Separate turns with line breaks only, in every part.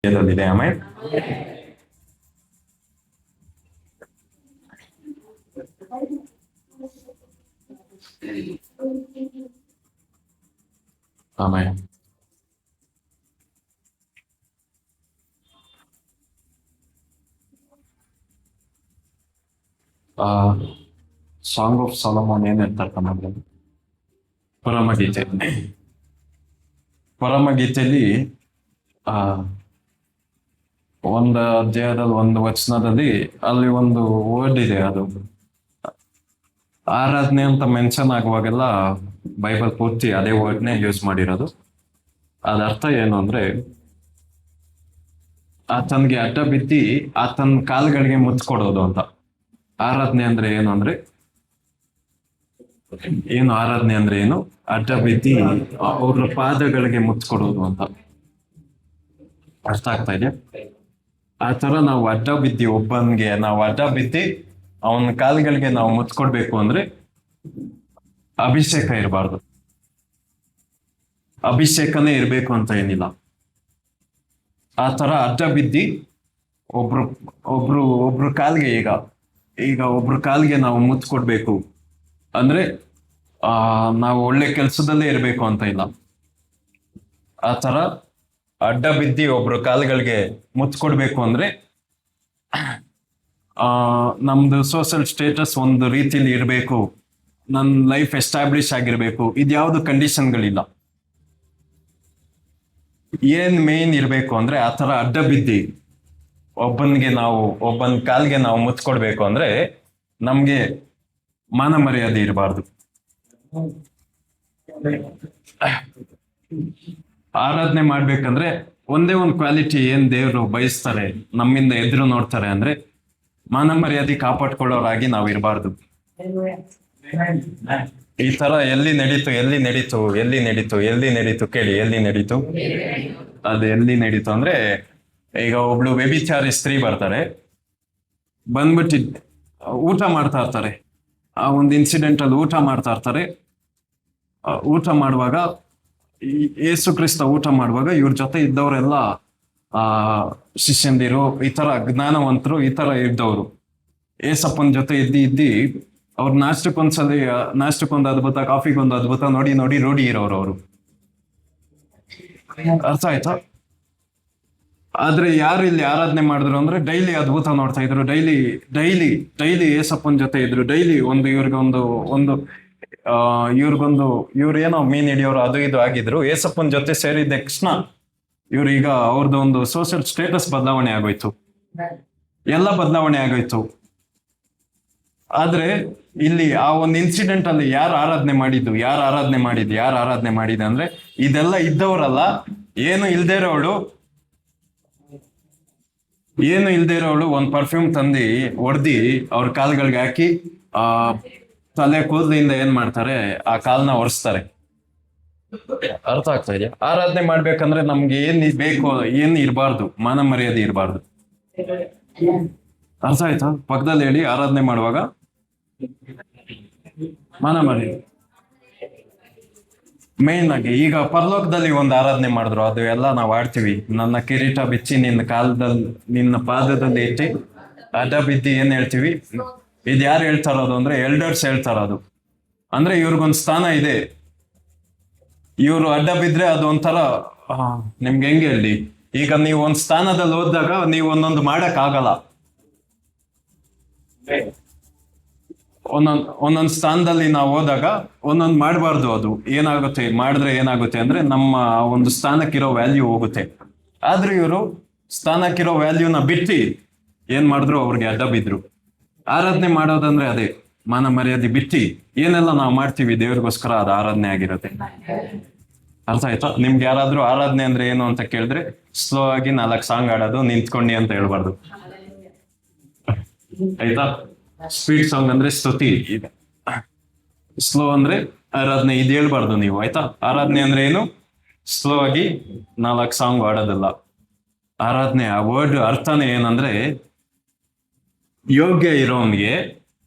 ವೇದದಲ್ಲಿದೆ. ಆಮೇಲೆ ಆಮೇಲೆ ಆ ಸಾಂಗ್ ಆಫ್ ಸಾಲಮೋನ್ ಏನ್ ಹೇಳ್ತಾರೆ ನಮಗೆ? ಪರಮಗೀತೆ. ಪರಮಗೀತೆಯಲ್ಲಿ ಆ ಒಂದು ಅಧ್ಯಾಯದಲ್ಲಿ ಒಂದು ವಚನದಲ್ಲಿ ಅಲ್ಲಿ ಒಂದು ವರ್ಡ್ ಇದೆ. ಅದು ಆರಾಧನೆ ಅಂತ ಮೆನ್ಷನ್ ಆಗುವಾಗೆಲ್ಲ ಬೈಬಲ್ ಪೂರ್ತಿ ಅದೇ ವರ್ಡ್ನೇ ಯೂಸ್ ಮಾಡಿರೋದು. ಅದ ಅರ್ಥ ಏನು ಅಂದ್ರೆ, ಆತನ್ಗೆ ಅಡ್ಡ ಬಿದ್ದಿ ಆತನ ಕಾಲ್ಗಳಿಗೆ ಮುತ್ತು ಕೊಡೋದು ಅಂತ. ಆರಾಧನೆ ಅಂದ್ರೆ ಏನು ಅಂದ್ರೆ ಆರಾಧನೆ ಅಂದ್ರೆ ಏನು? ಅಡ್ಡ ಬಿದ್ದಿ ಅವ್ರ ಪಾದಗಳಿಗೆ ಮುತ್ತು ಕೊಡೋದು ಅಂತ. ಅರ್ಥ ಆಗ್ತಾ ಇದೆ? ಆ ತರ ನಾವು ಅಡ್ಡ ಬಿದ್ದಿ ಒಬ್ಬನ್ಗೆ ನಾವು ಅಡ್ಡ ಬಿದ್ದಿ ಅವನ ಕಾಲ್ಗಳಿಗೆ ನಾವು ಮುತ್ತು ಕೊಡ್ಬೇಕು ಅಂದ್ರೆ ಅಭಿಷೇಕ ಇರಬಾರ್ದು. ಅಭಿಷೇಕನೇ ಇರ್ಬೇಕು ಅಂತ ಏನಿಲ್ಲ. ಆ ತರ ಅಡ್ಡ ಬಿದ್ದಿ ಒಬ್ರು ಕಾಲ್ಗೆ ಈಗ ಒಬ್ರು ಕಾಲ್ಗೆ ನಾವು ಮುತ್ತು ಕೊಡ್ಬೇಕು ಅಂದ್ರೆ ನಾವು ಒಳ್ಳೆ ಕೆಲ್ಸದಲ್ಲೇ ಇರ್ಬೇಕು ಅಂತ ಇಲ್ಲ. ಆ ತರ ಅಡ್ಡ ಬಿದ್ದಿ ಒಬ್ರು ಕಾಲ್ಗಳಿಗೆ ಮುತ್ತು ಕೊಡ್ಬೇಕು ಅಂದ್ರೆ ನಮ್ದು ಸೋಷಿಯಲ್ ಸ್ಟೇಟಸ್ ಒಂದು ರೀತಿಲಿ ಇರಬೇಕು, ನನ್ನ ಲೈಫ್ ಎಸ್ಟಾಬ್ಲಿಷ್ ಆಗಿರ್ಬೇಕು, ಇದ್ಯಾವುದು ಕಂಡೀಷನ್ಗಳಿಲ್ಲ. ಏನ್ ಮೇನ್ ಇರ್ಬೇಕು ಅಂದ್ರೆ ಆ ತರ ಅಡ್ಡ ಬಿದ್ದಿ ಒಬ್ಬನ ಕಾಲ್ಗೆ ನಾವು ಮುತ್ತು ಕೊಡ್ಬೇಕು ಅಂದ್ರೆ ನಮ್ಗೆ ಮಾನ ಮರ್ಯಾದೆ ಇರಬಾರ್ದು. ಆರಾಧನೆ ಮಾಡ್ಬೇಕಂದ್ರೆ ಒಂದೇ ಒಂದು ಕ್ವಾಲಿಟಿ ಏನ್ ದೇವರು ಬಯಸ್ತಾರೆ, ನಮ್ಮಿಂದ ಎದುರು ನೋಡ್ತಾರೆ ಅಂದ್ರೆ ಮಾನ ಮರ್ಯಾದೆ ಕಾಪಾಡ್ಕೊಳ್ಳೋರಾಗಿ ನಾವು ಇರಬಾರ್ದು. ಈ ತರ ಎಲ್ಲಿ ನಡೀತು ಕೇಳಿ, ಎಲ್ಲಿ ನಡೀತು? ಅದು ಎಲ್ಲಿ ನಡೀತು ಅಂದ್ರೆ, ಈಗ ಒಬ್ಳು ವ್ಯಭಿಚಾರಿ ಸ್ತ್ರೀ ಬರ್ತಾರೆ, ಬಂದ್ಬಿಟ್ಟು ಊಟ ಮಾಡ್ತಾ ಇರ್ತಾರೆ. ಆ ಒಂದು ಇನ್ಸಿಡೆಂಟ್ ಅಲ್ಲಿ ಊಟ ಮಾಡ್ತಾ ಇರ್ತಾರೆ. ಊಟ ಮಾಡುವಾಗ ಯೇಸು ಕ್ರಿಸ್ತ ಊಟ ಮಾಡುವಾಗ ಇವ್ರ ಜೊತೆ ಇದ್ದವರೆಲ್ಲ ಶಿಷ್ಯಂದಿರು, ಈ ತರ ಜ್ಞಾನವಂತರು, ಈ ತರ ಇದ್ದವರು ಏಸಪ್ಪನ ಜೊತೆ ಇದ್ದಿ ಅವ್ರ ನಾಷ್ಟಕ್ಕೊಂದು ಅದ್ಭುತ, ಕಾಫಿಗೊಂದು ಅದ್ಭುತ ನೋಡಿ ರೂಢಿ ಇರೋರು ಅವರು. ಅರ್ಥ ಆಯ್ತಾ? ಆದ್ರೆ ಯಾರು ಇಲ್ಲಿ ಆರಾಧನೆ ಮಾಡಿದ್ರು ಅಂದ್ರೆ ಡೈಲಿ ಅದ್ಭುತ ನೋಡ್ತಾ ಇದ್ರು, ಡೈಲಿ ಏಸಪ್ಪನ ಜೊತೆ ಇದ್ರು, ಡೈಲಿ ಇವ್ರೇನೋ ಮೀನ್ ಹಿಡಿಯೋರು ಅದು ಇದು ಆಗಿದ್ರು. ಏಸಪ್ಪನ ಜೊತೆ ಸೇರಿದ ತಕ್ಷಣ ಇವ್ರೀಗ ಅವ್ರದ್ದು ಒಂದು ಸೋಷಿಯಲ್ ಸ್ಟೇಟಸ್ ಬದಲಾವಣೆ ಆಗೋಯ್ತು, ಎಲ್ಲ ಬದಲಾವಣೆ ಆಗೋಯ್ತು. ಆದ್ರೆ ಇಲ್ಲಿ ಆ ಒಂದು ಇನ್ಸಿಡೆಂಟ್ ಅಲ್ಲಿ ಯಾರು ಆರಾಧನೆ ಮಾಡಿದ್ದು ಅಂದ್ರೆ ಇದೆಲ್ಲ ಇದ್ದವರಲ್ಲ, ಏನು ಇಲ್ದೇ ಇರೋಳು ಒಂದ್ ಪರ್ಫ್ಯೂಮ್ ತಂದು ಹೊಡ್ದಿ ಅವ್ರ ಕಾಲ್ಗಳಿಗೆ ಹಾಕಿ ತಲೆ ಕೂದಲಿಂದ ಏನ್ ಮಾಡ್ತಾರೆ, ಆ ಕಾಲ್ನ ಒರೆಸ್ತಾರೆ. ಅರ್ಥ ಆಗ್ತಾ ಇದೆಯಾ? ಆರಾಧನೆ ಮಾಡ್ಬೇಕಂದ್ರೆ ನಮ್ಗೆ ಏನ್ ಬೇಕು, ಏನ್ ಇರಬಾರ್ದು, ಮಾನ ಮರ್ಯಾದೆ ಇರಬಾರ್ದು. ಅರ್ಥ ಆಯ್ತಾ? ಪಕ್ಕದಲ್ಲಿ ಹೇಳಿ, ಆರಾಧನೆ ಮಾಡುವಾಗ ಮಾನ ಮರ್ಯಾದೆ ಮೇನ್ ಆಗಿ. ಈಗ ಪರಲೋಕದಲ್ಲಿ ಒಂದು ಆರಾಧನೆ ಮಾಡಿದ್ರು, ಅದು ಎಲ್ಲ ನಾವು ಆಡ್ತೀವಿ. ನನ್ನ ಕಿರೀಟ ಬಿಚ್ಚಿ ನಿನ್ನ ಪಾದದಲ್ಲಿ ಇಟ್ಟು ಅಡ್ಡ ಬಿದ್ದಿ ಏನ್ ಹೇಳ್ತೀವಿ? ಇದು ಯಾರು ಹೇಳ್ತಾರೋದು ಅಂದ್ರೆ ಎಲ್ಡರ್ಸ್ ಹೇಳ್ತಾರೋದು. ಅಂದ್ರೆ ಇವ್ರಿಗೊಂದು ಸ್ಥಾನ ಇದೆ. ಇವ್ರು ಅಡ್ಡ ಬಿದ್ರೆ ಅದು ಒಂಥರ ನಿಮ್ಗೆ ಹೆಂಗೆ ಹೇಳಿ, ಈಗ ನೀವು ಒಂದ್ ಸ್ಥಾನದಲ್ಲಿ ಹೋದಾಗ ನೀವು ಒಂದೊಂದು ಮಾಡಕ್ ಆಗಲ್ಲ. ಒಂದೊಂದ್ ಸ್ಥಾನದಲ್ಲಿ ನಾವು ಹೋದಾಗ ಒಂದೊಂದು ಮಾಡಬಾರ್ದು. ಅದು ಮಾಡಿದ್ರೆ ಏನಾಗುತ್ತೆ ಅಂದ್ರೆ ನಮ್ಮ ಒಂದು ಸ್ಥಾನಕ್ಕಿರೋ ವ್ಯಾಲ್ಯೂ ಹೋಗುತ್ತೆ. ಆದ್ರೆ ಇವರು ಸ್ಥಾನಕ್ಕಿರೋ ವ್ಯಾಲ್ಯೂನ ಬಿಟ್ಟು ಏನ್ ಮಾಡಿದ್ರು, ಅವ್ರಿಗೆ ಅಡ್ಡ ಬಿದ್ರು. ಆರಾಧನೆ ಮಾಡೋದಂದ್ರೆ ಅದೇ, ಮಾನ ಮರ್ಯಾದೆ ಬಿಟ್ಟು ಏನೆಲ್ಲ ನಾವು ಮಾಡ್ತೀವಿ ದೇವ್ರಿಗೋಸ್ಕರ, ಅದು ಆರಾಧನೆ ಆಗಿರುತ್ತೆ. ಅರ್ಥ ಆಯ್ತಾ? ನಿಮ್ಗೆ ಯಾರಾದ್ರೂ ಆರಾಧನೆ ಅಂದ್ರೆ ಏನು ಅಂತ ಕೇಳಿದ್ರೆ ಸ್ಲೋ ಆಗಿ 4 ಸಾಂಗ್ ಆಡೋದು, ನಿಂತ್ಕೊಂಡಿ ಅಂತ ಹೇಳ್ಬಾರ್ದು. ಆಯ್ತಾ? ಸ್ಪೀಡ್ ಸಾಂಗ್ ಅಂದ್ರೆ ಸ್ತುತಿ, ಸ್ಲೋ ಅಂದ್ರೆ ಆರಾಧನೆ, ಇದು ಹೇಳ್ಬಾರ್ದು ನೀವು. ಆಯ್ತಾ? ಆರಾಧನೆ ಅಂದ್ರೆ ಏನು? ಸ್ಲೋ ಆಗಿ 4 ಸಾಂಗ್ ಆಡೋದಿಲ್ಲ. ಆರಾಧನೆ ಆ ವರ್ಡ್ ಅರ್ಥನೇ ಏನಂದ್ರೆ, ಯೋಗ್ಯ ಇರೋನ್ಗೆ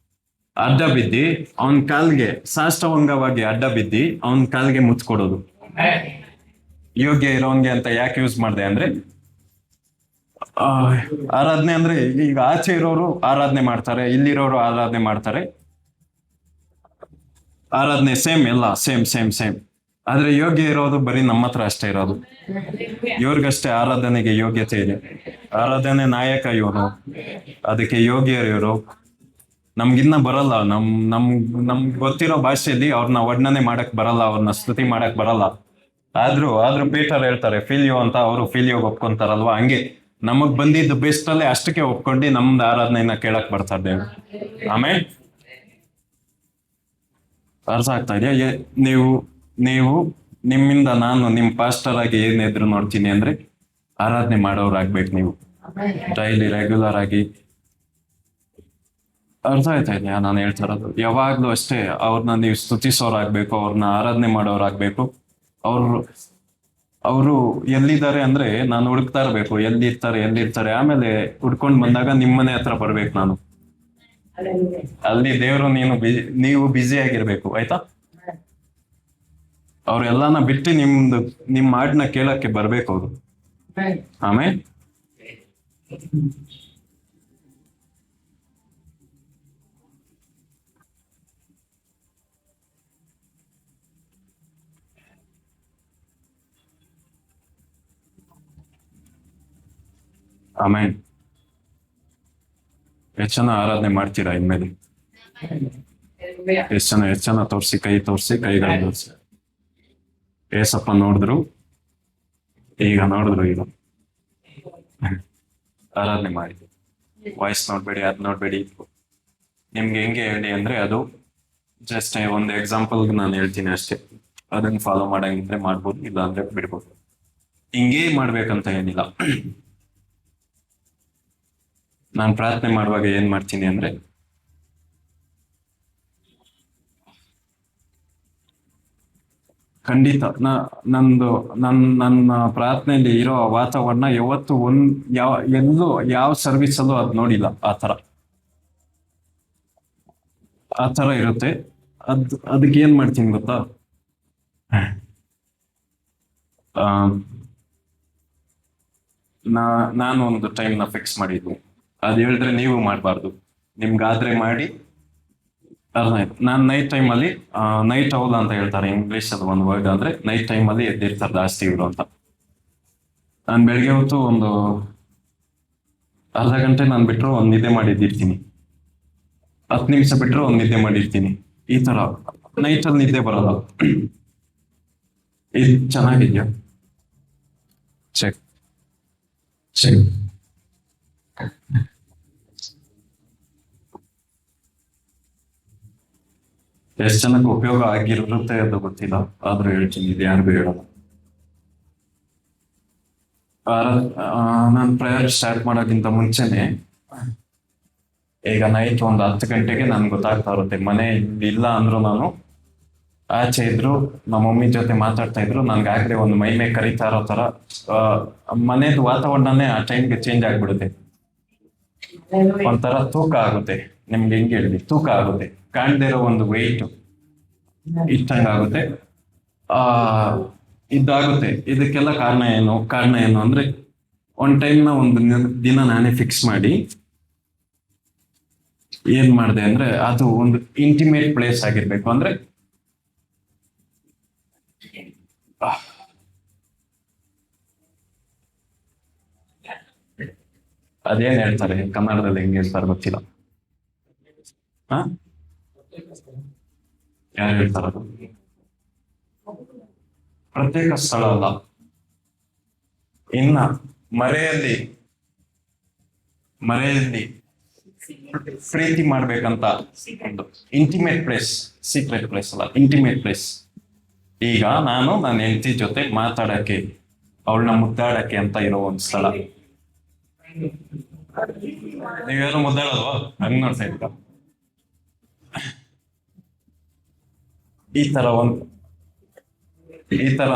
ಅಡ್ಡ ಬಿದ್ದಿ ಅವನ್ ಕಾಲ್ಗೆ ಸಾಷ್ಟಾಂಗವಾಗಿ ಅಡ್ಡ ಬಿದ್ದಿ ಅವನ್ ಕಾಲ್ಗೆ ಮುಚ್ಕೊಡೋದು. ಯೋಗ್ಯ ಇರೋನ್ಗೆ ಅಂತ ಯಾಕೆ ಯೂಸ್ ಮಾಡಿದೆ ಅಂದ್ರೆ, ಆ, ಆರಾಧನೆ ಅಂದ್ರೆ ಈಗ ಆಚೆ ಇರೋರು ಆರಾಧನೆ ಮಾಡ್ತಾರೆ, ಇಲ್ಲಿರೋರು ಆರಾಧನೆ ಮಾಡ್ತಾರೆ. ಆರಾಧನೆ ಸೇಮ್, ಎಲ್ಲ ಸೇಮ್ ಸೇಮ್ ಸೇಮ್. ಆದ್ರೆ ಯೋಗ್ಯ ಇರೋದು ಬರೀ ನಮ್ಮ ಹತ್ರ ಅಷ್ಟೇ ಇರೋದು. ಇವ್ರಿಗಷ್ಟೇ ಆರಾಧನೆಗೆ ಯೋಗ್ಯತೆ ಇದೆ. ಆರಾಧನೆ ನಾಯಕ ಇವನು, ಅದಕ್ಕೆ ಯೋಗ್ಯರು ಇವರು. ನಮ್ಗಿನ್ನ ಬರಲ್ಲ, ನಮ್ಗೆ ಗೊತ್ತಿರೋ ಭಾಷೆಯಲ್ಲಿ ಅವ್ರನ್ನ ವರ್ಣನೆ ಮಾಡಕ್ ಬರಲ್ಲ, ಅವ್ರನ್ನ ಸ್ತುತಿ ಮಾಡಕ್ ಬರಲ್ಲ. ಆದ್ರೂ ಪೀಟರ್ ಹೇಳ್ತಾರೆ ಫಿಲಿಯೋ ಅಂತ, ಅವರು ಫಿಲಿಯೋಗ್ ಒಪ್ಕೊಂತಾರಲ್ವಾ, ಹಂಗೆ ನಮಗ್ ಬಂದಿದ್ದು ಬೆಸ್ಟ್ ಅಲ್ಲೇ ಅಷ್ಟಕ್ಕೆ ಒಪ್ಕೊಂಡು ನಮ್ದು ಆರಾಧನೆಯನ್ನ ಕೇಳಕ್ ಬರ್ತಾರೆ ದೇವ್ರು. ಆಮೇಲೆ ಅರ್ಥ ಆಗ್ತಾ ಇದೆಯಾ? ನೀವು ನೀವು ನಿಮ್ಮಿಂದ ನಾನು ನಿಮ್ ಪಾಸ್ಟರ್ ಆಗಿ ಏನ್ ಎದುರು ನೋಡ್ತೀನಿ ಅಂದ್ರೆ ಆರಾಧನೆ ಮಾಡೋರಾಗ್ಬೇಕು ನೀವು, ಡೈಲಿ ರೆಗ್ಯುಲರ್ ಆಗಿ. ಅರ್ಥ ಆಯ್ತಾ ಇದೆಯಾ ನಾನು ಹೇಳ್ತಾ ಇರೋದು? ಯಾವಾಗ್ಲೂ ಅಷ್ಟೇ ಅವ್ರನ್ನ ನೀವು ಸ್ತುತಿಸೋರಾಗ್ಬೇಕು, ಅವ್ರನ್ನ ಆರಾಧನೆ ಮಾಡೋರಾಗ್ಬೇಕು. ಅವ್ರು ಅವರು ಎಲ್ಲಿದ್ದಾರೆ ಅಂದ್ರೆ ನಾನು ಹುಡುಕ್ತಾ ಇರ್ಬೇಕು, ಎಲ್ಲಿರ್ತಾರೆ. ಆಮೇಲೆ ಹುಡ್ಕೊಂಡ್ ಬಂದಾಗ ನಿಮ್ಮನೆ ಹತ್ರ ಬರ್ಬೇಕು ನಾನು. ಅಲ್ಲಿ ದೇವರು ನೀವು ಬ್ಯುಸಿ ಆಗಿರ್ಬೇಕು, ಆಯ್ತಾ? ಅವ್ರೆಲ್ಲಾನ ಬಿಟ್ಟು ನಿಮ್ ಹಾಡ್ನ ಕೇಳಕ್ಕೆ ಬರ್ಬೇಕು ಅವರು. ಆಮೇಲೆ ಆಮೇಲೆ ಎಷ್ಟು ಜನ ಆರಾಧನೆ ಮಾಡ್ತೀರಾ ಇನ್ಮೇಲೆ? ಎಷ್ಟು ಜನ ತೋರ್ಸಿ, ಕೈಗಳು ತೋರ್ಸಿ. ಏಸಪ್ಪ ನೋಡಿದ್ರು, ಈಗ ಆರಾಧನೆ ಮಾಡಿ. ವಾಯ್ಸ್ ನೋಡ್ಬೇಡಿ, ಅದ್ ನೋಡ್ಬೇಡಿ. ನಿಮ್ಗೆ ಹೆಂಗೆ ಹೇಳಿ ಅಂದ್ರೆ ಅದು ಜಸ್ಟ್ ಒಂದು ಎಕ್ಸಾಂಪಲ್ ನಾನು ಹೇಳ್ತೀನಿ ಅಷ್ಟೇ. ಅದನ್ನ ಫಾಲೋ ಮಾಡಂಗಿದ್ರೆ ಮಾಡ್ಬೋದು, ಇಲ್ಲ ಅಂದ್ರೆ ಬಿಡ್ಬೋದು. ಹಿಂಗೇ ಮಾಡ್ಬೇಕಂತ ಏನಿಲ್ಲ. ನಾನು ಪ್ರಾರ್ಥನೆ ಮಾಡುವಾಗ ಏನ್ ಮಾಡ್ತೀನಿ ಅಂದ್ರೆ ಖಂಡಿತ ನನ್ನ ಪ್ರಾರ್ಥನೆಯಲ್ಲಿ ಇರೋ ವಾತಾವರಣ ಯಾವತ್ತು ಎಲ್ಲೂ ಯಾವ ಸರ್ವಿಸ್ ಅಲ್ಲೂ ಅದ್ ನೋಡಿಲ್ಲ. ಆ ತರ ಇರುತ್ತೆ. ಅದಕ್ಕೆ ಏನ್ ಮಾಡ್ತೀನಿ ಗೊತ್ತಾ? ಆ, ನಾನು ಒಂದು ಟೈಮ್ನ ಫಿಕ್ಸ್ ಮಾಡಿದ್ವಿ. ಅದ್ ಹೇಳಿದ್ರೆ ನೀವು ಮಾಡಬಾರ್ದು, ನಿಮ್ಗಾದ್ರೆ ಮಾಡಿ. ಅರ್ಥ ಆಯ್ತು? ನಾನು ನೈಟ್ ಟೈಮಲ್ಲಿ, ನೈಟ್ ಔಲ್ ಅಂತ ಹೇಳ್ತಾರೆ ಇಂಗ್ಲಿಷ್ ಅಲ್ಲಿ ಒಂದು ವರ್ಡ್, ಅಂದ್ರೆ ನೈಟ್ ಟೈಮಲ್ಲಿ ಎದ್ದಿರ್ತಾರೆ ಜಾಸ್ತಿ ಇವರು ಅಂತ. ನಾನು ಬೆಳಗ್ಗೆ ಹೊತ್ತು ಒಂದು ಅರ್ಧ ಗಂಟೆ ನಾನು ಬಿಟ್ಟರು ಒಂದು ನಿದ್ದೆ ಮಾಡಿದ್ದಿರ್ತೀನಿ, 10 ನಿಮಿಷ ಬಿಟ್ಟರು ಒಂದು ನಿದ್ದೆ ಮಾಡಿರ್ತೀನಿ. ಈ ತರ ನೈಟಲ್ಲಿ ನಿದ್ದೆ ಬರಲ್ಲ. ಇದು ಚೆನ್ನಾಗಿದ್ಯಾ? Check check. ಎಷ್ಟು ಜನಕ್ಕೆ ಉಪಯೋಗ ಆಗಿರುತ್ತೆ ಅದು ಗೊತ್ತಿಲ್ಲ, ಆದ್ರೂ ಹೇಳ್ತೀನಿ, ಇದು ಯಾರಿಗೂ ಹೇಳಲ್ಲ. ನಾನು ಪ್ರೇಯರ್ ಸ್ಟಾರ್ಟ್ ಮಾಡೋಕ್ಕಿಂತ ಮುಂಚೆನೆ, ಈಗ ನೈಟ್ ಒಂದು 10 ಗಂಟೆಗೆ ನನ್ಗೆ ಗೊತ್ತಾಗ್ತಾ ಇರುತ್ತೆ. ಮನೆ ಇಲ್ಲ ಅಂದ್ರು ನಾನು ಆಚೆ ಇದ್ರು, ನಮ್ಮ ಮಮ್ಮಿ ಜೊತೆ ಮಾತಾಡ್ತಾ ಇದ್ರು, ನನ್ಗಾಗ್ಲೇ ಒಂದು ಮೈ ಕರಿತಾ ಇರೋ ತರ ಮನೇದು ವಾತಾವರಣನೇ ಆ ಟೈಮ್ಗೆ ಚೇಂಜ್ ಆಗ್ಬಿಡುತ್ತೆ. ಒಂಥರ ತೂಕ ಆಗುತ್ತೆ. ನಿಮ್ಗೆ ಹೆಂಗೆ ಹೇಳಿದ್ವಿ, ತೂಕ ಆಗುತ್ತೆ. ಕಾಣದೇ ಇರೋ ಒಂದು ವೆಯ್ಟ್ ಇಟ್ಟಂಗಾಗುತ್ತೆ. ಆ ಇದಾಗುತ್ತೆ. ಇದಕ್ಕೆಲ್ಲ ಕಾರಣ ಏನು ಅಂದ್ರೆ, ಒಂದ್ ಟೈಮ್ನ ಒಂದು ದಿನ ನಾನೇ ಫಿಕ್ಸ್ ಮಾಡಿ ಏನ್ ಮಾಡಿದೆ ಅಂದ್ರೆ, ಅದು ಒಂದು ಇಂಟಿಮೇಟ್ ಪ್ಲೇಸ್ ಆಗಿರ್ಬೇಕು. ಅಂದ್ರೆ ಅದೇನ್ ಹೇಳ್ತಾರೆ ಕನ್ನಡದಲ್ಲಿ, ಹೆಂಗೆ ಹೇಳ್ತಾರೆ ಗೊತ್ತಿಲ್ಲ. ಹ ಯಾರು ಹೇಳ್ತಾರದು? ಪ್ರತ್ಯೇಕ ಸ್ಥಳ ಅಲ್ಲ, ಇನ್ನ ಮರೆಯಲ್ಲಿ ಪ್ರೀತಿ ಮಾಡ್ಬೇಕಂತ ಒಂದು ಇಂಟಿಮೇಟ್ ಪ್ಲೇಸ್. ಸೀಕ್ರೆಟ್ ಪ್ಲೇಸ್ ಅಲ್ಲ, ಇಂಟಿಮೇಟ್ ಪ್ಲೇಸ್. ಈಗ ನನ್ನ ಹೆಂಡತಿ ಜೊತೆ ಮಾತಾಡಕ್ಕೆ, ಅವಳನ್ನ ಮುದ್ದಾಡಕ್ಕೆ ಅಂತ ಇರೋ ಒಂದು ಸ್ಥಳ. ನೀವೇನು ಮುದ್ದಾಡಲ್ವಾ? ಹಂಗ್ ನೋಡ್ತಾ ಇದ್ದ. ಈ ತರ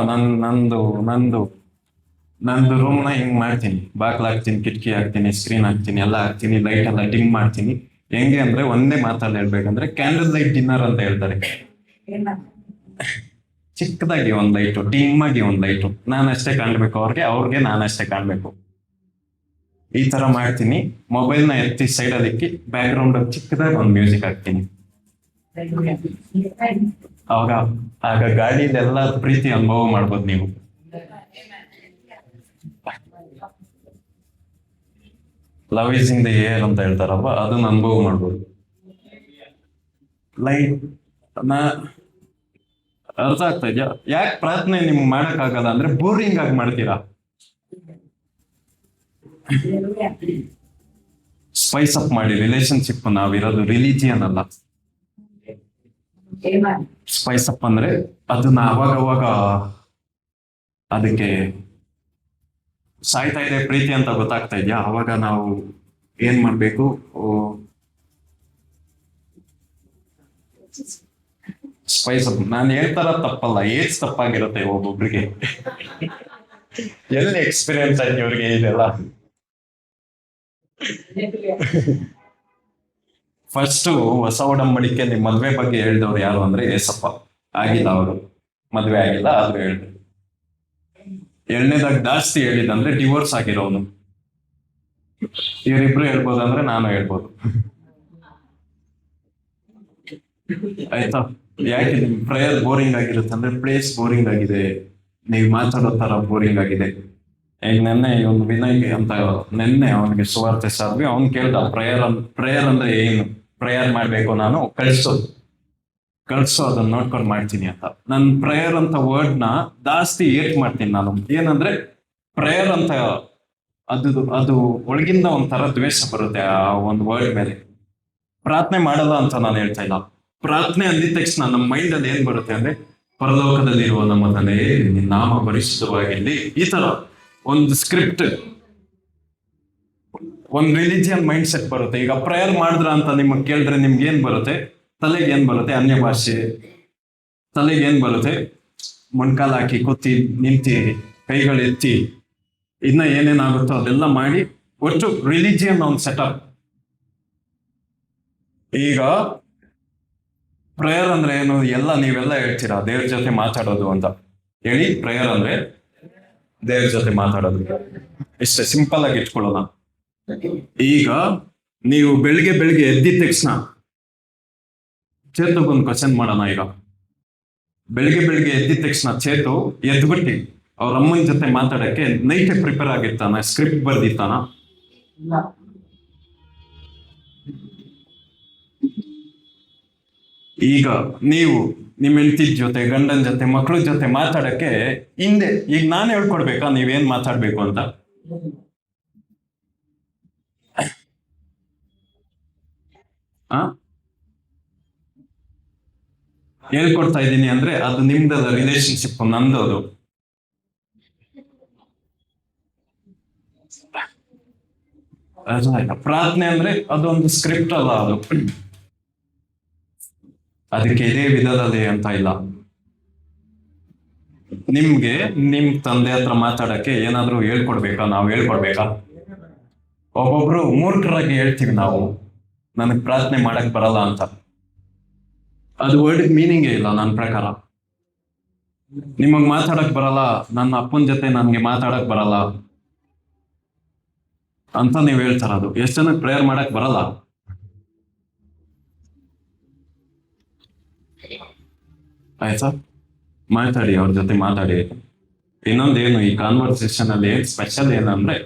ನಂದು ರೂಮ್ನ ಹಿಂಗ್ ಮಾಡ್ತೀನಿ. ಬಾಗ್ಲ ಹಾಕ್ತೀನಿ, ಕಿಟಕಿ ಹಾಕ್ತೀನಿ, ಸ್ಕ್ರೀನ್ ಹಾಕ್ತೀನಿ, ಎಲ್ಲ ಹಾಕ್ತೀನಿ, ಲೈಟ್ ಎಲ್ಲ ಡಿಮ್ ಮಾಡ್ತೀನಿ. ಹೆಂಗೆ ಅಂದ್ರೆ, ಒಂದೇ ಮಾತಲ್ಲಿ ಹೇಳ್ಬೇಕಂದ್ರೆ ಕ್ಯಾಂಡಲ್ ಲೈಟ್ ಡಿನ್ನರ್ ಅಂತ ಹೇಳ್ತಾರೆ. ಚಿಕ್ಕದಾಗಿ ಒಂದ್ ಲೈಟು, ಡಿಮ್ ಆಗಿ ಒಂದ್ ಲೈಟು, ನಾನಷ್ಟೇ ಕಾಣ್ಬೇಕು ಅವ್ರಿಗೆ ನಾನಷ್ಟೇ ಕಾಣ್ಬೇಕು. ಈ ತರ ಮಾಡ್ತೀನಿ. ಮೊಬೈಲ್ನ ಎತ್ತಿ ಸೈಡಲ್ಲಿ ಇಕ್ಕಿ ಬ್ಯಾಕ್ ಗ್ರೌಂಡ್ ಚಿಕ್ಕದಾಗಿ ಒಂದು ಮ್ಯೂಸಿಕ್ ಹಾಕ್ತೀನಿ. ಅವಾಗ ಆಗ ಗಾಡಿಲೆಲ್ಲ ಪ್ರೀತಿ ಅನುಭವ ಮಾಡ್ಬೋದು ನೀವು. Love is in the air ಅಂತ ಹೇಳ್ತಾರಲ್ವಾ, ಅದನ್ನ ಅನುಭವ ಮಾಡ್ಬೋದು. ಲೈಕ್ ನಾ ಅರ್ಥ ಆಗ್ತಾ ಇದೆಯಾ? ಯಾಕೆ ಪ್ರಾರ್ಥನೆ ನಿಮ್ಗೆ ಮಾಡಕ್ ಆಗಲ್ಲ ಅಂದ್ರೆ ಬೋರಿಂಗ್ ಆಗಿ ಮಾಡ್ತೀರಾ. ಸ್ಪೈಸ್ ಅಪ್ ಮಾಡಿ ರಿಲೇಶನ್ಶಿಪ್. ನಾವಿರೋದು ರಿಲಿಜಿಯನ್ ಅಲ್ಲ. ಸ್ಪೈಸ್ ಅಪ್ ಅಂದ್ರೆ ಅದನ್ನ ಅವಾಗ ಅದಕ್ಕೆ ಸಾಯ್ತಾ ಇದೆ ಪ್ರೀತಿ ಅಂತ ಗೊತ್ತಾಗ್ತಾ ಇದೆಯಾ, ಅವಾಗ ನಾವು ಏನ್ ಮಾಡ್ಬೇಕು? Spice up. ನಾನು ಹೇಳ್ತಾರ ತಪ್ಪಲ್ಲ, ಏಜ್ ತಪ್ಪಾಗಿರುತ್ತೆ ಒಬ್ಬೊಬ್ರಿಗೆ. ಎಲ್ಲಿ ಎಕ್ಸ್ಪೀರಿಯನ್ಸ್ ಆಯ್ತು ಇವ್ರಿಗೆ ಇದೆಲ್ಲ. ಫಸ್ಟ್ ಹೊಸ ಒಡಂಬಡಿಕೆ ನಿಮ್ ಮದ್ವೆ ಬಗ್ಗೆ ಹೇಳಿದವ್ರು ಯಾರು ಅಂದ್ರೆ ಏಸಪ್ಪ. ಆಗಿಲ್ಲ, ಅವರು ಮದ್ವೆ ಆಗಿಲ್ಲ ಆದ್ರೂ ಹೇಳಿದ್ರು. ಎರಡನೇದಾಗ ಜಾಸ್ತಿ ಹೇಳಿದಂದ್ರೆ ಡಿವೋರ್ಸ್ ಆಗಿರೋನು. ಇವರಿಬ್ರು ಹೇಳ್ಬೋದಂದ್ರೆ ನಾನು ಹೇಳ್ಬೋದು. ಆಯ್ತಾ? ಯಾಕೆ ನಿಮ್ ಪ್ರೇಯರ್ ಬೋರಿಂಗ್ ಆಗಿರುತ್ತೆ ಅಂದ್ರೆ ಪ್ಲೇಸ್ ಬೋರಿಂಗ್ ಆಗಿದೆ, ನೀವು ಮಾತಾಡೋ ತರ ಬೋರಿಂಗ್ ಆಗಿದೆ. ಈಗ ನೆನ್ನೆ ಒಂದು ವಿನಯ್ ಅಂತ ನೆನ್ನೆ ಅವನಿಗೆ ಸುವಾರ್ತೆ ಸಾರ್ವಿ, ಅವ್ನು ಕೇಳ್ದ ಪ್ರೇಯರ್ ಅಂದ್ರೆ ಏನು, ಪ್ರೇಯರ್ ಮಾಡ್ಬೇಕು ನಾನು ಕಳ್ಸು ಅದನ್ನ ನೋಡ್ಕೊಂಡು ಮಾಡ್ತೀನಿ ಅಂತ. ನನ್ ಪ್ರೇಯರ್ ಅಂತ ವರ್ಡ್ ನ ಜಾಸ್ತಿ ಏಟ್ ಮಾಡ್ತೀನಿ ನಾನು. ಏನಂದ್ರೆ ಪ್ರೇಯರ್ ಅಂತ ಅದು ಒಳಗಿಂದ ಒಂಥರ ದ್ವೇಷ ಬರುತ್ತೆ ಆ ಒಂದು ವರ್ಡ್ ಮೇಲೆ. ಪ್ರಾರ್ಥನೆ ಮಾಡಲ್ಲ ಅಂತ ನಾನು ಹೇಳ್ತಾ ಇಲ್ಲ. ಪ್ರಾರ್ಥನೆ ಅಂದಿದ ತಕ್ಷಣ ನಮ್ಮ ಮೈಂಡ್ ಅಲ್ಲಿ ಏನ್ ಬರುತ್ತೆ ಅಂದ್ರೆ, ಪರಲೋಕದಲ್ಲಿರುವ ನಮ್ಮ ತಂದೆಯೇ ನಿನ್ನ ನಾಮ ಪರಿಶುದ್ಧವಾಗಿರ್ಲಿ, ಈ ತರ ಒಂದು ಸ್ಕ್ರಿಪ್ಟ್, ಒಂದು ರಿಲಿಜಿಯನ್ ಮೈಂಡ್ ಸೆಟ್ ಬರುತ್ತೆ. ಈಗ ಪ್ರೇಯರ್ ಮಾಡಿದ್ರ ಅಂತ ನಿಮಗೆ ಕೇಳಿದ್ರೆ ನಿಮ್ಗೆ ಏನ್ ಬರುತ್ತೆ? ತಲೆಗೆ ಏನ್ ಬರುತ್ತೆ? ಅನ್ಯ ಭಾಷೆ. ತಲೆಗೆ ಏನ್ ಬರುತ್ತೆ? ಮೊಣ್ಕಾಲ್ ಹಾಕಿ ಕೂತಿ ನಿಂತಿ ಕೈಗಳು ಎತ್ತಿ ಇನ್ನ ಏನೇನಾಗುತ್ತೋ ಅದೆಲ್ಲ ಮಾಡಿ, ಒಟ್ಟು ರಿಲಿಜಿಯನ್ ಒಂದು ಸೆಟಪ್. ಈಗ ಪ್ರೇಯರ್ ಅಂದ್ರೆ ಏನು? ಎಲ್ಲ ನೀವೆಲ್ಲ ಹೇಳ್ತೀರಾ ದೇವ್ರ ಜೊತೆ ಮಾತಾಡೋದು ಅಂತ ಹೇಳಿ. ಪ್ರೇಯರ್ ಅಂದ್ರೆ ದೇವ್ರ ಜೊತೆ ಮಾತಾಡೋದು, ಇಷ್ಟೇ ಸಿಂಪಲ್ ಆಗಿ ಇಟ್ಕೊಳ್ಳೋಣ. ಈಗ ನೀವು ಬೆಳಿಗ್ಗೆ ಎದ್ದಿದ ತಕ್ಷಣ ಚೇತುಗೊಂದು ಕ್ವಶನ್ ಮಾಡೋಣ. ಈಗ ಬೆಳಿಗ್ಗೆ ಎದ್ದಿದ ತಕ್ಷಣ ಚೇತು ಎದ್ಬಿಟ್ಟು ಅವ್ರ ಅಮ್ಮನ ಜೊತೆ ಮಾತಾಡಕ್ಕೆ ನೈಟ್ ಪ್ರಿಪೇರ್ ಆಗಿರ್ತಾನ? ಸ್ಕ್ರಿಪ್ಟ್ ಬರ್ದಿರ್ತಾನ? ಈಗ ನೀವು ನಿಮ್ಮ ಹೆಂಡತಿ ಜೊತೆ, ಗಂಡನ ಜೊತೆ, ಮಕ್ಕಳ ಜೊತೆ ಮಾತಾಡಕ್ಕೆ ಹಿಂದೆ ಈಗ ನಾನು ಹೇಳ್ಕೊಡ್ಬೇಕಾ ನೀವೇನ್ ಮಾತಾಡ್ಬೇಕು ಅಂತ? ಆ ಹೇಳ್ಕೊಡ್ತಾ ಇದ್ದೀನಿ ಅಂದ್ರೆ ಅದು ನಿಮ್ದಲ್ಲ ರಿಲೇಶನ್ಶಿಪ್, ನಂದು ಅದು. ಪ್ರಾರ್ಥನೆ ಅಂದ್ರೆ ಅದೊಂದು ಸ್ಕ್ರಿಪ್ಟ್ ಅಲ್ಲ, ಅದು ಅದಕ್ಕೆ ಇದೇ ವಿಧದಲ್ಲಿ ಅಂತ ಇಲ್ಲ. ನಿಮ್ಗೆ ನಿಮ್ ತಂದೆ ಹತ್ರ ಮಾತಾಡಕ್ಕೆ ಏನಾದ್ರೂ ಹೇಳ್ಕೊಡ್ಬೇಕಾ? ನಾವು ಹೇಳ್ಕೊಡ್ಬೇಕಾ? ಒಬ್ಬೊಬ್ರು ಮೂರ್ಖರಾಗಿ ಹೇಳ್ತೀವಿ ನಾವು, ನನಗ್ ಪ್ರಾರ್ಥನೆ ಮಾಡಕ್ ಬರಲ್ಲ ಅಂತ. ಅದು ವರ್ಡ್ ಮೀನಿಂಗೇ ಇಲ್ಲ ನನ್ನ ಪ್ರಕಾರ. ನಿಮಗ್ ಮಾತಾಡಕ್ ಬರಲ್ಲ, ನನ್ನ ಅಪ್ಪನ ಜೊತೆ ನನ್ಗೆ ಮಾತಾಡಕ್ ಬರಲ್ಲ ಅಂತ ನೀವ್ ಹೇಳ್ತಾರ. ಅದು ಎಷ್ಟ್ ಜನಕ್ಕೆ ಪ್ರೇಯರ್ ಮಾಡಕ್ ಬರಲ್ಲ? ಆಯ್ತಾ? ಮಾತಾಡಿ, ಅವ್ರ ಜೊತೆ ಮಾತಾಡಿ. ಇನ್ನೊಂದೇನು, ಈ ಕಾನ್ವರ್ಸೇಷನ್ ಅಲ್ಲಿ ಸ್ಪೆಷಲ್ ಏನಂದ್ರೆ,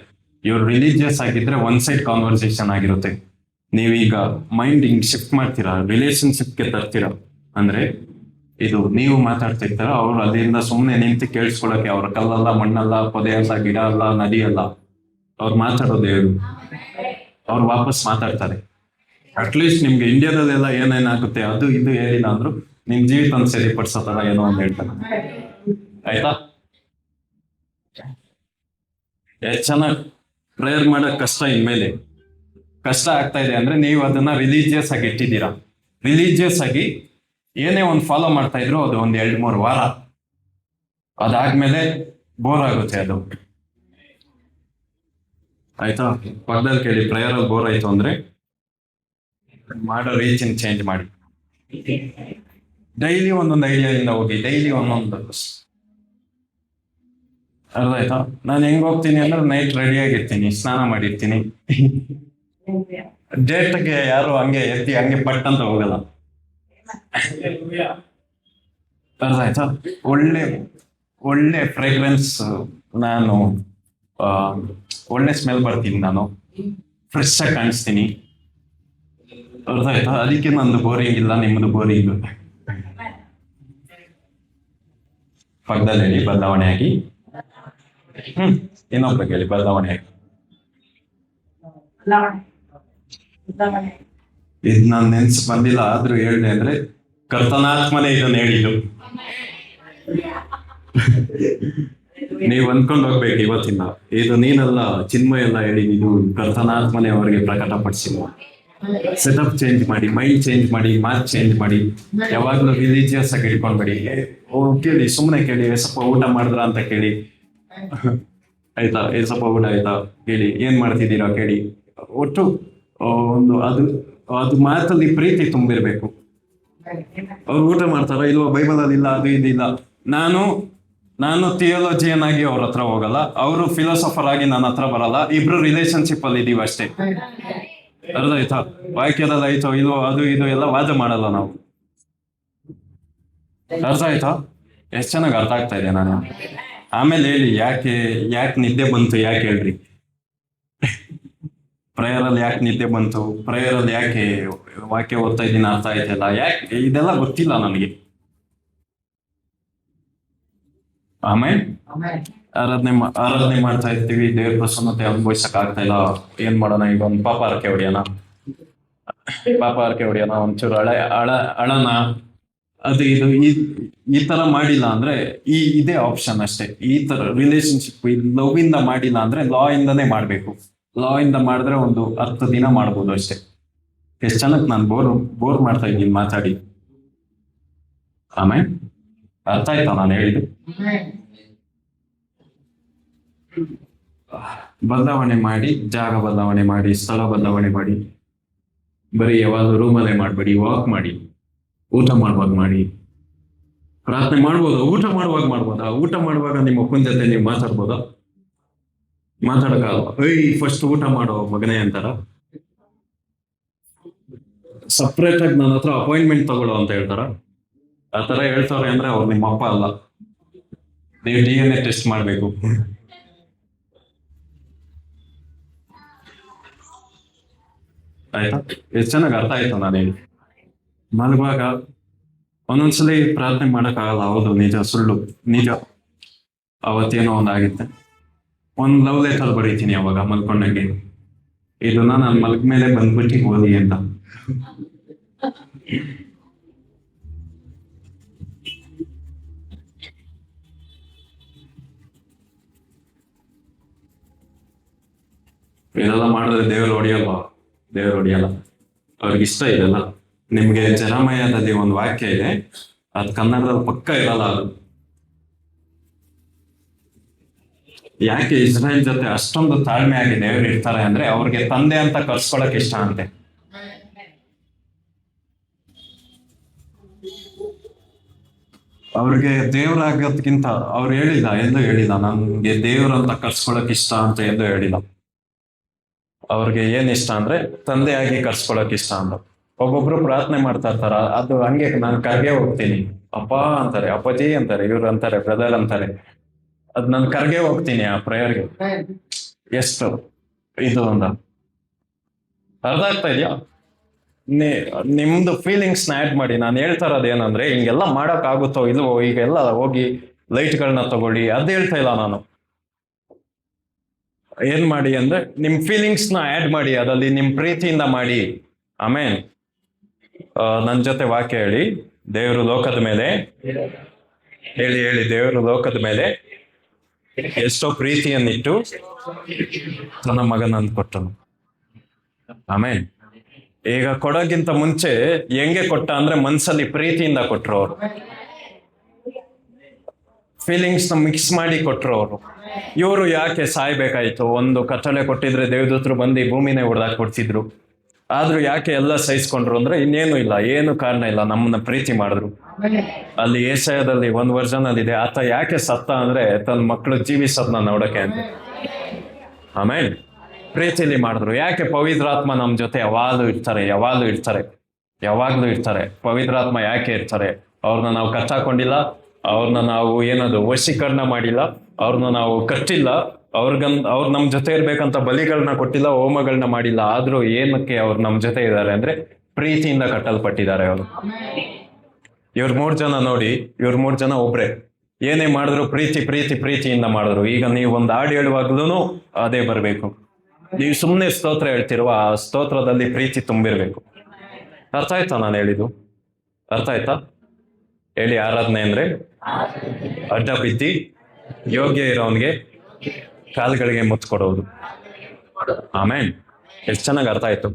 ಇವ್ರು ರಿಲಿಜಿಯಸ್ ಆಗಿದ್ರೆ ಒನ್ ಸೈಡ್ ಕಾನ್ವರ್ಸೇಷನ್ ಆಗಿರುತ್ತೆ. ನೀವೀಗ ಮೈಂಡ್ ಹಿಂಗ್ ಶಿಫ್ಟ್ ಮಾಡ್ತೀರಾ, ರಿಲೇಶನ್ಶಿಪ್ಗೆ ತರ್ತೀರಾ. ಅಂದ್ರೆ ಇದು ನೀವು ಮಾತಾಡ್ತಿರ್ತಾರ, ಅವ್ರು ಅಲ್ಲಿಂದ ಸುಮ್ಮನೆ ನಿಂತು ಕೇಳಿಸ್ಕೊಳಕ್ಕೆ, ಅವ್ರ ಕಲ್ಲಲ್ಲ, ಮಣ್ಣಲ್ಲ, ಪೊದೆ ಅಲ್ಲ, ಗಿಡ ಅಲ್ಲ, ನದಿ ಅಲ್ಲ, ಅವ್ರು ಮಾತಾಡೋದು ಹೇಳು, ಅವ್ರು ವಾಪಸ್ ಮಾತಾಡ್ತಾರೆ. ಅಟ್ಲೀಸ್ಟ್ ನಿಮ್ಗೆ ಇಂಡಿಯಾದಲ್ಲೆಲ್ಲ ಏನೇನಾಗುತ್ತೆ ಅದು ಇದು ಹೇಳಿಲ್ಲ ಅಂದ್ರು ನಿಮ್ ಜೀವಿತ ಸರಿಪಡಿಸೋ ತರ ಏನೋ ಒಂದು ಹೇಳ್ತಾರೆ. ಆಯ್ತಾ? ಎಷ್ಟು ಚೆನ್ನಾಗಿ ಪ್ರೇಯರ್ ಮಾಡಕ್ ಕಷ್ಟ, ಇನ್ಮೇಲೆ ಕಷ್ಟ ಆಗ್ತಾ ಇದೆ ಅಂದ್ರೆ ನೀವು ಅದನ್ನ ರಿಲಿಜಿಯಸ್ ಆಗಿ ಇಟ್ಟಿದ್ದೀರಾ. ರಿಲಿಜಿಯಸ್ ಆಗಿ ಏನೇ ಒಂದು ಫಾಲೋ ಮಾಡ್ತಾ ಇದ್ರು ಅದು ಒಂದ್ 2-3 ವಾರ, ಅದಾದ್ಮೇಲೆ ಬೋರ್ ಆಗುತ್ತೆ ಅದು. ಆಯ್ತಾ? ಪಕ್ಕದಲ್ಲಿ ಕೇಳಿ, ಪ್ರೇಯರ್ ಅಲ್ಲಿ ಬೋರ್ ಆಯ್ತು ಅಂದ್ರೆ ಮಾಡೋ ರೀತಿನ ಚೇಂಜ್ ಮಾಡಿ. ಡೈಲಿ ಒಂದೊಂದು ಐಡಿಯಾ ಇಂದ ಹೋಗಿ, ಡೈಲಿ ಒಂದೊಂದು ಅರ್ಥ ಆಯ್ತಾ? ನಾನು ಹೆಂಗ್ ಹೋಗ್ತೀನಿ ಅಂದ್ರೆ ನೈಟ್ ರೆಡಿ ಆಗಿರ್ತೀನಿ, ಸ್ನಾನ ಮಾಡಿರ್ತೀನಿ. ಡೇಟ್ಗೆ ಯಾರು ಹಂಗೆ ಎತ್ತಿ ಹಂಗೆ ಪಟ್ ಅಂತ ಹೋಗಲ್ಲ. ಅರ್ಥ ಆಯ್ತಾ? ಒಳ್ಳೆ ಒಳ್ಳೆ ಫ್ರೇಗ್ರೆನ್ಸ್, ನಾನು ಆ, ಒಳ್ಳೆ ಸ್ಮೆಲ್ ಬರ್ತೀನಿ, ನಾನು ಫ್ರೆಶ್ ಆಗಿ ಕಾಣಿಸ್ತೀನಿ. ಅರ್ಥ ಆಯ್ತಾ? ಅದಕ್ಕೆ ನಂದು ಬೋರಿಂಗ್ ಇಲ್ಲ, ನಿಮ್ದು ಬೋರಿಂಗ್. ಪಕ್ಕದಲ್ಲಿ ಹೇಳಿ ಬದಲಾವಣೆ ಆಗಿ. ಇನ್ನೊಬ್ರಿಗೆ ಹೇಳಿ ಬದಲಾವಣೆ ಆಗಿ. ಇದು ನಾನು ನೆನ್ಸ್ ಬಂದಿಲ್ಲ, ಆದ್ರೂ ಹೇಳಿದೆ ಅಂದ್ರೆ ಕರ್ತನಾತ್ಮನೇ ಇದನ್ನ ಹೇಳಿದ್ದು. ನೀವು ಅಂದ್ಕೊಂಡು ಹೋಗ್ಬೇಕು ಇವತ್ತಿನ, ಇದು ನೀನಲ್ಲ ಚಿನ್ಮಯ ಎಲ್ಲ ಹೇಳಿ, ಇದು ಕರ್ತನಾತ್ಮನೇ ಅವರಿಗೆ ಪ್ರಕಟಪಡಿಸಿಲ್ಲ. ಸೆಟಪ್ ಚೇಂಜ್ ಮಾಡಿ, ಮೈಂಡ್ ಚೇಂಜ್ ಮಾಡಿ, ಮಾತ್ ಚೇಂಜ್ ಮಾಡಿ. ಯಾವಾಗ್ಲೂ ರಿಲಿಜಿಯಸ್ ಆಗಿ ಇಟ್ಕೊಂಡ್ಬೇಡಿ. ಕೇಳಿ, ಸುಮ್ಮನೆ ಕೇಳಿ, ಸ್ವಲ್ಪ ಊಟ ಮಾಡಿದ್ರ ಅಂತ ಕೇಳಿ, ಆಯ್ತಾ, ಸ್ವಲ್ಪ ಊಟ ಆಯ್ತಾ ಕೇಳಿ, ಏನ್ ಮಾಡ್ತಿದ್ದೀರಾ ಕೇಳಿ. ಒಟ್ಟು ಒಂದು ಅದು ಅದು ಮಾತಲ್ಲಿ ಪ್ರೀತಿ ತುಂಬಿರ್ಬೇಕು. ಅವ್ರು ಊಟ ಮಾಡ್ತಾರ ಇಲ್ವಾ, ಬೈಬಲ್ ಅಲ್ಲಿ ಇಲ್ಲ, ಅದು ಇದಿಲ್ಲ. ನಾನು ಥಿಯೋಲಜಿಯನ್ ಆಗಿ ಅವ್ರ ಹತ್ರ ಹೋಗಲ್ಲ, ಅವರು ಫಿಲಾಸಫರ್ ಆಗಿ ನನ್ನ ಹತ್ರ ಬರಲ್ಲ. ಇಬ್ರು ರಿಲೇಶನ್ಶಿಪ್ ಅಲ್ಲಿ ಇದೀವಿ ಅಷ್ಟೇ. ಅರ್ಥ ಆಯ್ತಾ? ವಾಕ್ಯದಲ್ಲಿ ಆಯ್ತೋ ಇಲ್ವೋ, ಅದು ಇದು ಎಲ್ಲ ವಾದ ಮಾಡಲ್ಲ ನಾವು. ಅರ್ಥ ಆಯ್ತಾ? ಎಷ್ಟು ಚೆನ್ನಾಗಿ ಅರ್ಥ ಆಗ್ತಾ ಇದೆ ನಾನು. ಆಮೇಲೆ ಹೇಳಿ, ಯಾಕೆ ನಿದ್ದೆ ಬಂತು, ಯಾಕೆ ಹೇಳ್ರಿ. ಪ್ರೇಯರಲ್ಲಿ ಯಾಕೆ ನಿದ್ದೆ ಬಂತು, ಪ್ರೇಯರಲ್ಲಿ ಯಾಕೆ ವಾಕ್ಯ ಓದ್ತಾ ಇದ್ದೀನಿ ಅರ್ಥ ಆಯ್ತಲ್ಲ, ಯಾಕೆ ಇದೆಲ್ಲ ಗೊತ್ತಿಲ್ಲ ನನಗೆ. ಆಮೇಲೆ ಆರಾಧನೆ ಮಾಡ್ತಾ ಇರ್ತೀವಿ, ದೇವ್ರ ಪ್ರಸನ್ನತೆ ಅನುಭವಿಸಕ್ ಆಗ್ತಾ ಇಲ್ಲ. ಏನ್ ಮಾಡೋಣ, ಈಗ ಒಂದು ಪಾಪ ಹರಕೆ ಹೊಡಿಯೋಣ, ಒಂಚೂರು ಅಳನ, ಅದು ಇದು ಈ ತರ ಮಾಡಿಲ್ಲ ಅಂದ್ರೆ ಇದೇ ಆಪ್ಷನ್ ಅಷ್ಟೇ. ಈ ತರ ರಿಲೇಶನ್ಶಿಪ್ ಲವ್ ಇಂದ ಮಾಡಿಲ್ಲ ಅಂದ್ರೆ ಲಾ ಇಂದನೇ ಮಾಡ್ಬೇಕು. ಲಾ ಇಂದ ಮಾಡಿದ್ರೆ ಒಂದು 10 ದಿನ ಮಾಡ್ಬೋದು ಅಷ್ಟೇ. ಎಷ್ಟು ಚೆನ್ನಾಗಿ ನಾನು ಬೋರ್ ಮಾಡ್ತಾ ಇದ್ದೀನಿ ಮಾತಾಡಿ. ಆಮೇಲೆ ಅರ್ಥ ಆಯ್ತಾ ನಾನು ಹೇಳಿದ್ದು? ಬದಲಾವಣೆ ಮಾಡಿ, ಜಾಗ ಬದಲಾವಣೆ ಮಾಡಿ, ಸ್ಥಳ ಬದಲಾವಣೆ ಮಾಡಿ. ಬರೀ ಯಾವಾಗಲೂ ರೂಮಲ್ಲೇ ಮಾಡಬೇಡಿ, ವಾಕ್ ಮಾಡಿ, ಊಟ ಮಾಡುವಾಗ ಮಾಡಿ, ಪ್ರಾರ್ಥನೆ ಮಾಡ್ಬೋದು. ಊಟ ಮಾಡುವಾಗ ನಿಮ್ಮ ಅಪ್ಪನ ಜೊತೆ ನೀವು ಮಾತಾಡ್ಬೋದಾ? ಮಾತಾಡಕ್ಕಾಗಲ್ಲ. ಫಸ್ಟ್ ಊಟ ಮಾಡೋ ಮಗನೇ ಅಂತಾರ. ಸಪ್ರೇಟ್ ಆಗಿ ನನ್ನ ಹತ್ರ ಅಪಾಯಿಂಟ್ಮೆಂಟ್ ತಗೊಳ್ಳೋ ಅಂತ ಹೇಳ್ತಾರ. ಆ ತರ ಹೇಳ್ತಾರೆ ಅಂದ್ರೆ ಅವ್ರು ನಿಮ್ಮ ಅಪ್ಪ ಅಲ್ಲ. ನೀವು DNA ಟೆಸ್ಟ್ ಮಾಡ್ಬೇಕು. ಆಯ್ತಾ? ಎಷ್ಟು ಚೆನ್ನಾಗಿ ಅರ್ಥ ಆಯ್ತು ನಾನು ಹೇಳಿ. ಮಲಗುವಾಗ ಒಂದೊಂದ್ಸಲಿ ಪ್ರಾರ್ಥನೆ ಮಾಡಕ್ಕಾಗಲ್ಲ. ಹೌದು, ನಿಜ, ಸುಳ್ಳು ನಿಜ. ಅವತ್ತೇನೋ ಒಂದಾಗುತ್ತೆ. ಒಂದು ಲವ್ ಲೆಟರ್ ಬರೀತೀನಿ ಅವಾಗ ಮಲ್ಕೊಂಡಂಗೆ, ಇದನ್ನ ನಾನು ಮಲ್ಗ ಮೇಲೆ ಬಂದ್ಬಿಟ್ಟು ಓದಿ ಅಂತ. ಇದೆಲ್ಲ ಮಾಡಿದ್ರೆ ದೇವರು ಹೊಡಿಯಲ್ಲ. ಅವ್ರಿಗಿಷ್ಟ ಇದೆಲ್ಲ. ನಿಮ್ಗೆ ಜರಮಯದಲ್ಲಿ ಒಂದು ವಾಕ್ಯ ಇದೆ, ಅದು ಕನ್ನಡದಲ್ಲಿ ಪಕ್ಕ ಇರಲ್ಲ. ಅದು ಯಾಕೆ ಇಸ್ರಾಯೇಲ್ ಜೊತೆ ಅಷ್ಟೊಂದು ತಾಳ್ಮೆಯಾಗಿ ದೇವರು ಇರ್ತಾರೆ ಅಂದ್ರೆ, ಅವ್ರಿಗೆ ತಂದೆ ಅಂತ ಕರ್ಸ್ಕೊಳಕ್ ಇಷ್ಟ ಅಂತೆ. ಅವ್ರಿಗೆ ದೇವರಾಗೋದ್ಕಿಂತ ಅವ್ರು ಎಲ್ಲೂ ಹೇಳಿಲ್ಲ ನನ್ಗೆ ದೇವ್ರಂತ ಕರ್ಸ್ಕೊಳಕ್ ಇಷ್ಟ ಅಂತ ಎಲ್ಲೂ ಹೇಳಿಲ್ಲ. ಅವ್ರಿಗೆ ಏನ್ ಇಷ್ಟ ಅಂದ್ರೆ ತಂದೆಯಾಗಿ ಕರ್ಸ್ಕೊಳಕ್ ಇಷ್ಟ ಅಂತ. ಒಬ್ಬೊಬ್ರು ಪ್ರಾರ್ಥನೆ ಮಾಡ್ತಾ ಇರ್ತಾರ, ಅದು ಹಂಗೆ ನಾನು ಕರ್ಗೆ ಹೋಗ್ತೀನಿ, ಅಪ್ಪ ಅಂತಾರೆ, ಅಪ್ಪಾಜಿ ಅಂತಾರೆ, ಇವ್ರು ಅಂತಾರೆ, ಬ್ರದರ್ ಅಂತಾರೆ. ಅದ್ ನಾನು ಕರ್ಗೆ ಹೋಗ್ತೀನಿ ಆ ಪ್ರೇಯರ್ಗೆ. ಎಷ್ಟು ಇದು ಅಂತ ಅರ್ಥ ಆಗ್ತಾ ಇದೆಯಾ? ನಿಮ್ದು ಫೀಲಿಂಗ್ಸ್ ನ ಆಡ್ ಮಾಡಿ. ನಾನು ಹೇಳ್ತಾ ಇರೋದು ಏನಂದ್ರೆ, ಹಿಂಗೆಲ್ಲ ಮಾಡಕ್ ಆಗುತ್ತೋ ಇಲ್ವೋ, ಈಗೆಲ್ಲ ಹೋಗಿ ಲೈಟ್ಗಳನ್ನ ತಗೊಳ್ಳಿ, ಅದ್ ಹೇಳ್ತಾ ಇಲ್ಲ ನಾನು. ಏನ್ ಮಾಡಿ ಅಂದ್ರೆ, ನಿಮ್ ಫೀಲಿಂಗ್ಸ್ ನ ಆಡ್ ಮಾಡಿ, ಅದಲ್ಲಿ ನಿಮ್ ಪ್ರೀತಿಯಿಂದ ಮಾಡಿ. ಆಮೇಲೆ ನನ್ ಜೊತೆ ವಾಕ್ಯ ಹೇಳಿ. ದೇವರು ಲೋಕದ ಮೇಲೆ ಹೇಳಿ ದೇವರು ಲೋಕದ ಮೇಲೆ ಎಷ್ಟೋ ಪ್ರೀತಿಯನ್ನಿಟ್ಟು ತನ್ನ ಮಗನನ್ನು ಕೊಟ್ಟನು. ಆಮೇಲೆ ಈಗ ಕೊಡೋಕ್ಕಿಂತ ಮುಂಚೆ ಹೆಂಗೆ ಕೊಟ್ಟ ಅಂದ್ರೆ, ಮನ್ಸಲ್ಲಿ ಪ್ರೀತಿಯಿಂದ ಕೊಟ್ರು ಅವರು. ಫೀಲಿಂಗ್ಸ್ ನ ಮಿಕ್ಸ್ ಮಾಡಿ ಕೊಟ್ರು ಅವರು. ಇವರು ಯಾಕೆ ಸಾಯ್ಬೇಕಾಯ್ತು? ಒಂದು ಕತ್ತಲೆ ಕೊಟ್ಟಿದ್ರೆ ದೇವದೂತರು ಬಂದು ಭೂಮಿನೇ ಹೊಡೆದಾಕ್ ಕೊಡ್ತಿದ್ರು. ಆದ್ರೂ ಯಾಕೆ ಎಲ್ಲ ಸಹಿಸ್ಕೊಂಡ್ರು ಅಂದ್ರೆ, ಇನ್ನೇನು ಇಲ್ಲ, ಏನು ಕಾರಣ ಇಲ್ಲ, ನಮ್ಮನ್ನ ಪ್ರೀತಿ ಮಾಡಿದ್ರು. ಅಲ್ಲಿ ಏಷಯದಲ್ಲಿ ಒಂದು ವರ್ಷನ್ ಅಲ್ಲಿ ಇದೆ, ಆತ ಯಾಕೆ ಸತ್ತ ಅಂದ್ರೆ ತನ್ನ ಮಕ್ಕಳು ಜೀವಿಸೋದನ್ನ ನೋಡಕ್ಕೆ ಅಂತ. ಆಮೇಲೆ ಪ್ರೀತಿಲಿ ಮಾಡಿದ್ರು. ಯಾಕೆ ಪವಿತ್ರಾತ್ಮ ನಮ್ ಜೊತೆ ಯಾವಾಗ್ಲೂ ಇರ್ತಾರೆ, ಯಾವಾಗ್ಲೂ ಇರ್ತಾರೆ. ಪವಿತ್ರಾತ್ಮ ಯಾಕೆ ಇರ್ತಾರೆ? ಅವ್ರನ್ನ ನಾವು ಕಚ್ಚಾಕೊಂಡಿಲ್ಲ, ಅವ್ರನ್ನ ನಾವು ಏನದು ವಶೀಕರಣ ಮಾಡಿಲ್ಲ, ಅವ್ರನ್ನ ನಾವು ಕಟ್ಟಿಲ್ಲ, ಅವ್ರು ನಮ್ ಜೊತೆ ಇರ್ಬೇಕಂತ ಬಲಿಗಳನ್ನ ಕೊಟ್ಟಿಲ್ಲ, ಹೋಮಗಳನ್ನ ಮಾಡಿಲ್ಲ. ಆದ್ರೂ ಏನಕ್ಕೆ ಅವ್ರು ನಮ್ ಜೊತೆ ಇದ್ದಾರೆ ಅಂದ್ರೆ ಪ್ರೀತಿಯಿಂದ ಕಟ್ಟಲ್ಪಟ್ಟಿದ್ದಾರೆ ಅವರು. ಇವ್ರ 3 ಜನ ನೋಡಿ, ಇವ್ರ 3 ಜನ ಒಬ್ರೆ, ಏನೇ ಮಾಡಿದ್ರು ಪ್ರೀತಿಯಿಂದ ಮಾಡಿದ್ರು. ಈಗ ನೀವು ಒಂದು ಹಾಡು ಹೇಳುವಾಗ್ಲೂ ಅದೇ ಬರ್ಬೇಕು. ನೀವು ಸುಮ್ಮನೆ ಸ್ತೋತ್ರ ಹೇಳ್ತಿರುವ ಆ ಸ್ತೋತ್ರದಲ್ಲಿ ಪ್ರೀತಿ ತುಂಬಿರ್ಬೇಕು. ಅರ್ಥ ಆಯ್ತಾ ನಾನು ಹೇಳಿದ್ದು? ಅರ್ಥ ಆಯ್ತಾ? ಹೇಳಿ. ಆರಾಧನೆ ಅಂದ್ರೆ ಅಡ್ಡ ಬಿದ್ದಿ ಯೋಗ್ಯ ಇರೋನ್ಗೆ ಕಾಲುಗಳಿಗೆ ಮುತ್ತು ಕೊಡೋದು. ಆಮೇಲೆ ಎಷ್ಟು ಚೆನ್ನಾಗಿ ಅರ್ಥ ಆಯ್ತು.